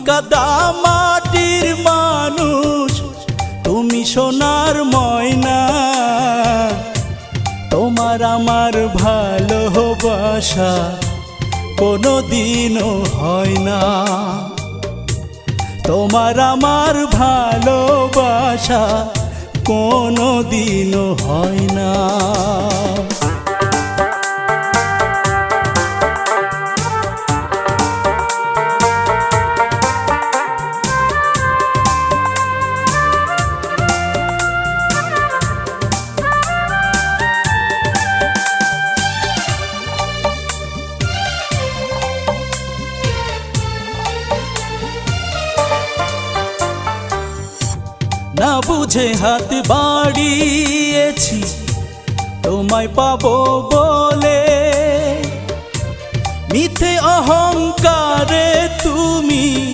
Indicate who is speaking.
Speaker 1: কাদা মাটির মানুষ, তুমি সোনার ময়না। তোমার আমার ভালোবাসা কোনোদিনও হয় না। তোমার আমার ভালোবাসা কোনোদিনও হয় না। না বুঝে হাত বাড়িয়েছি তোমায় পাবো বলে, মিথ্যে অহংকারে তুমি